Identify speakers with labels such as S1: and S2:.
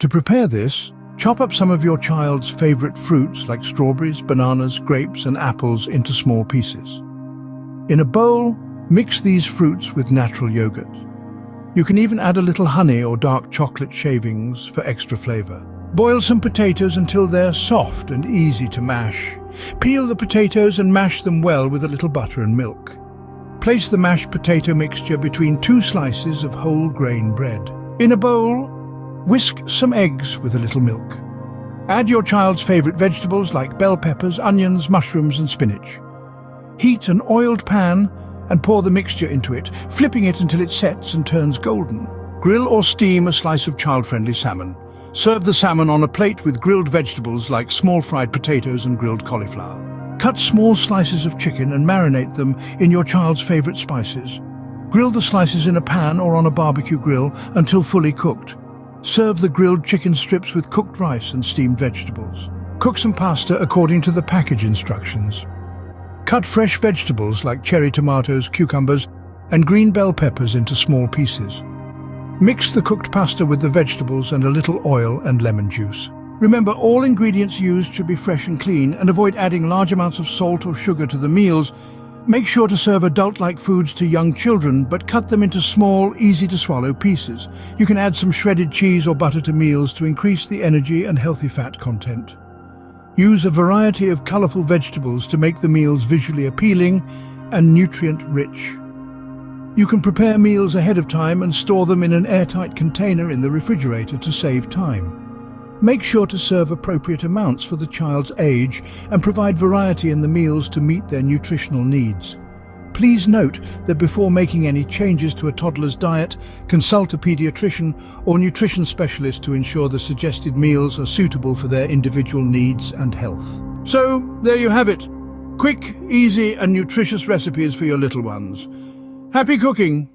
S1: To prepare this, chop up some of your child's favorite fruits like strawberries, bananas, grapes, and apples into small pieces. In a bowl, mix these fruits with natural yogurt. You can even add a little honey or dark chocolate shavings for extra flavor. Boil some potatoes until they're soft and easy to mash. Peel the potatoes and mash them well with a little butter and milk. Place the mashed potato mixture between 2 slices of whole grain bread. In a bowl, whisk some eggs with a little milk. Add your child's favorite vegetables like bell peppers, onions, mushrooms, and spinach. Heat an oiled pan and pour the mixture into it, flipping it until it sets and turns golden. Grill or steam a slice of child-friendly salmon. Serve the salmon on a plate with grilled vegetables like small fried potatoes and grilled cauliflower. Cut small slices of chicken and marinate them in your child's favorite spices. Grill the slices in a pan or on a barbecue grill until fully cooked. Serve the grilled chicken strips with cooked rice and steamed vegetables. Cook some pasta according to the package instructions. Cut fresh vegetables like cherry tomatoes, cucumbers, and green bell peppers into small pieces. Mix the cooked pasta with the vegetables and a little oil and lemon juice. Remember, all ingredients used should be fresh and clean, and avoid adding large amounts of salt or sugar to the meals. Make sure to serve adult-like foods to young children, but cut them into small, easy-to-swallow pieces. You can add some shredded cheese or butter to meals to increase the energy and healthy fat content. Use a variety of colorful vegetables to make the meals visually appealing and nutrient-rich. You can prepare meals ahead of time and store them in an airtight container in the refrigerator to save time. Make sure to serve appropriate amounts for the child's age and provide variety in the meals to meet their nutritional needs. Please note that before making any changes to a toddler's diet, consult a pediatrician or nutrition specialist to ensure the suggested meals are suitable for their individual needs and health. So, there you have it. Quick, easy, and nutritious recipes for your little ones. Happy cooking!